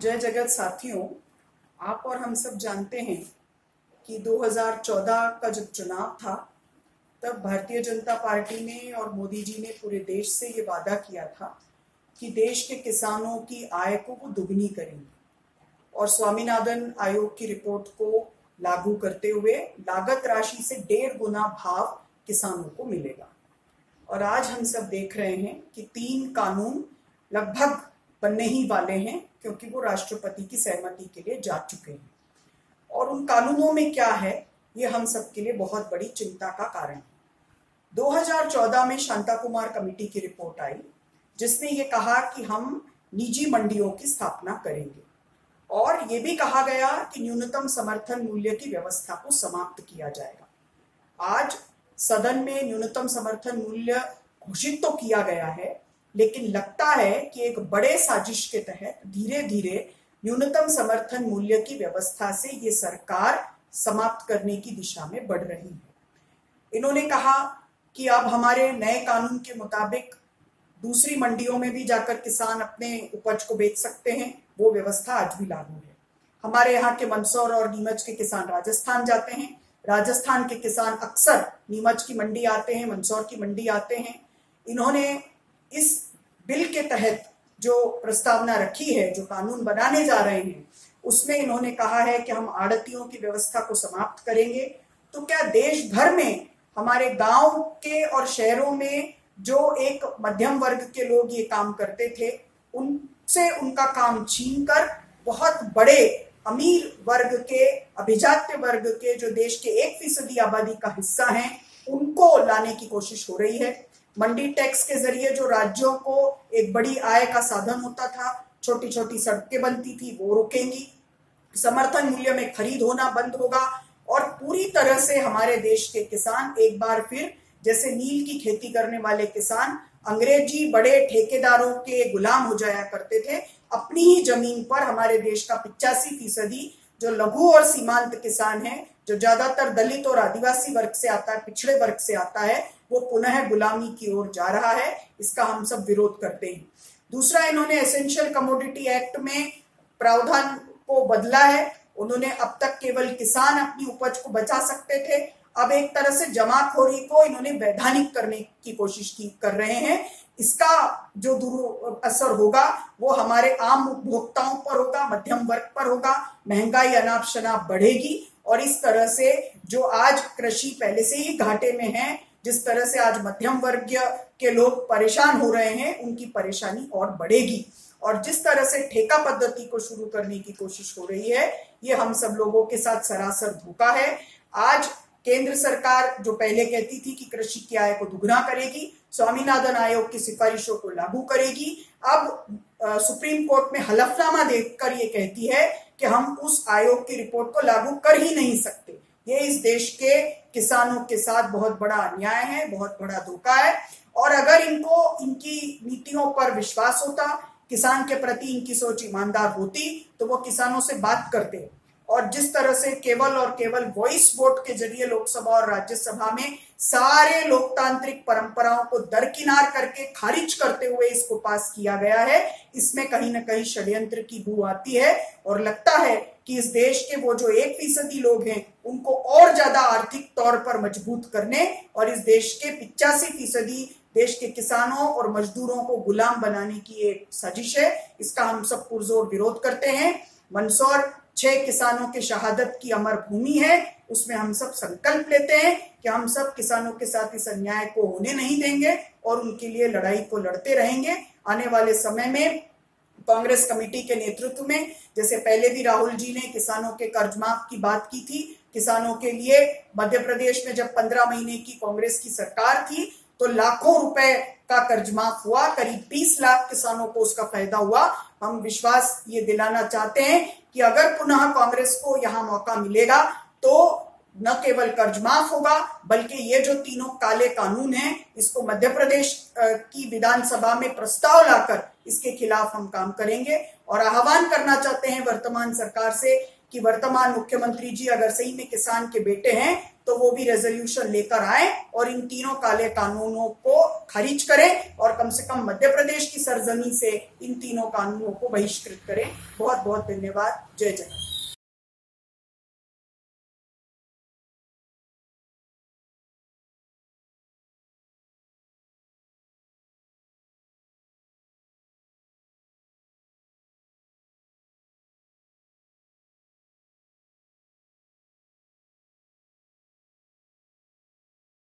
जय जगत साथियों, आप और हम सब जानते हैं कि 2014 का जब चुनाव था तब भारतीय जनता पार्टी ने और मोदी जी ने पूरे देश से ये वादा किया था कि देश के किसानों की आय को वो दुगनी करेंगे और स्वामीनाथन आयोग की रिपोर्ट को लागू करते हुए लागत राशि से 1.5 गुना भाव किसानों को मिलेगा। और आज हम सब देख रहे हैं कि 3 कानून लगभग बनने ही वाले हैं क्योंकि वो राष्ट्रपति की सहमति के लिए जा चुके हैं। और उन कानूनों में क्या है, ये हम सब के लिए बहुत बड़ी चिंता का कारण है। 2014 में शांता कुमार कमेटी की रिपोर्ट आई जिसने ये कहा कि हम निजी मंडियों की स्थापना करेंगे और ये भी कहा गया कि न्यूनतम समर्थन मूल्य की व्यवस्था को समाप्त किया जाएगा। आज सदन में न्यूनतम समर्थन मूल्य घोषित तो किया गया है, लेकिन लगता है कि एक बड़े साजिश के तहत धीरे धीरे न्यूनतम समर्थन मूल्य की व्यवस्था से ये सरकार समाप्त करने की दिशा में बढ़ रही है। इन्होंने कहा कि अब हमारे नए कानून के मुताबिक दूसरी मंडियों में भी जाकर किसान अपने उपज को बेच सकते हैं, वो व्यवस्था आज भी लागू है। हमारे यहाँ के मंदसौर और नीमच के किसान राजस्थान जाते हैं, राजस्थान के किसान अक्सर नीमच की मंडी आते हैं, मंदसौर की मंडी आते हैं। इन्होंने इस बिल के तहत जो प्रस्तावना रखी है, जो कानून बनाने जा रहे हैं, उसमें इन्होंने कहा है कि हम आड़तियों की व्यवस्था को समाप्त करेंगे। तो क्या देश भर में हमारे गांव के और शहरों में जो एक मध्यम वर्ग के लोग ये काम करते थे, उनसे उनका काम छीनकर बहुत बड़े अमीर वर्ग के, अभिजात्य वर्ग के, जो देश के 1% आबादी का हिस्सा हैं, उनको लाने की कोशिश हो रही है। मंडी टैक्स के जरिए जो राज्यों को एक बड़ी आय का साधन होता था, छोटी छोटी सड़कें बनती थी, वो रुकेंगी। समर्थन मूल्य में खरीद होना बंद होगा और पूरी तरह से हमारे देश के किसान एक बार फिर जैसे नील की खेती करने वाले किसान अंग्रेजी बड़े ठेकेदारों के गुलाम हो जाया करते थे। अपनी ही जमीन पर हमारे देश का 85% जो लघु और सीमांत किसान है, जो ज्यादातर दलित और आदिवासी वर्ग से आता है, पिछड़े वर्ग से आता है, वो पुनः गुलामी की ओर जा रहा है। इसका हम सब विरोध करते हैं। दूसरा, इन्होंने एसेंशियल कमोडिटी एक्ट में प्रावधान को बदला है। उन्होंने अब तक केवल किसान अपनी उपज को बचा सकते थे, अब एक तरह से जमाखोरी को इन्होंने वैधानिक करने की कोशिश कर रहे हैं। इसका जो असर होगा वो हमारे आम उपभोक्ताओं पर होगा, मध्यम वर्ग पर होगा। महंगाई अनाप शनाप बढ़ेगी और इस तरह से जो आज कृषि पहले से ही घाटे में है, जिस तरह से आज मध्यम वर्ग के लोग परेशान हो रहे हैं, उनकी परेशानी और बढ़ेगी। और जिस तरह से ठेका पद्धति को शुरू करने की कोशिश हो रही है, ये हम सब लोगों के साथ सरासर धोखा है। आज केंद्र सरकार जो पहले कहती थी कि कृषि की आय को दुगना करेगी, स्वामीनाथन आयोग की सिफारिशों को लागू करेगी, अब सुप्रीम कोर्ट में हलफनामा देकर ये कहती है कि हम उस आयोग की रिपोर्ट को लागू कर ही नहीं सकते। ये इस देश के किसानों के साथ बहुत बड़ा अन्याय है, बहुत बड़ा धोखा है। और अगर इनको इनकी नीतियों पर विश्वास होता, किसान के प्रति इनकी सोच ईमानदार होती, तो वो किसानों से बात करते। और जिस तरह से केवल और केवल वॉइस वोट के जरिए लोकसभा और राज्यसभा में सारे लोकतांत्रिक परंपराओं को दरकिनार करके खारिज करते हुए इसको पास किया गया है, इसमें कहीं ना कहीं षड्यंत्र की बू आती है। और लगता है कि इस देश के वो जो 1% लोग हैं, उनको और ज्यादा आर्थिक तौर पर मजबूत करने और इस देश के 85% देश के किसानों और मजदूरों को गुलाम बनाने की एक साजिश है। इसका हम सब पुरजोर विरोध करते हैं। मंदसौर 6 किसानों के शहादत की अमर भूमि है, उसमें हम सब संकल्प लेते हैं कि हम सब किसानों के साथ इस अन्याय को होने नहीं देंगे और उनके लिए लड़ाई को लड़ते रहेंगे। आने वाले समय में कांग्रेस कमेटी के नेतृत्व में, जैसे पहले भी राहुल जी ने किसानों के कर्ज माफ की बात की थी, किसानों के लिए मध्य प्रदेश में जब 15 महीने की कांग्रेस की सरकार थी तो लाखों रुपए का कर्ज माफ हुआ, करीब 20 लाख किसानों को उसका फायदा हुआ। हम विश्वास ये दिलाना चाहते हैं कि अगर पुनः कांग्रेस को यहाँ मौका मिलेगा तो न केवल कर्ज माफ होगा, बल्कि ये जो तीनों काले कानून हैं, इसको मध्य प्रदेश की विधानसभा में प्रस्ताव लाकर इसके खिलाफ हम काम करेंगे। और आह्वान करना चाहते हैं वर्तमान सरकार से कि वर्तमान मुख्यमंत्री जी अगर सही में किसान के बेटे हैं तो वो भी रेजोल्यूशन लेकर आए और इन तीनों काले कानूनों को खारिज करें और कम से कम मध्य प्रदेश की सरजमी से इन तीनों कानूनों को बहिष्कृत करें। बहुत बहुत धन्यवाद। जय जगन्नाथ।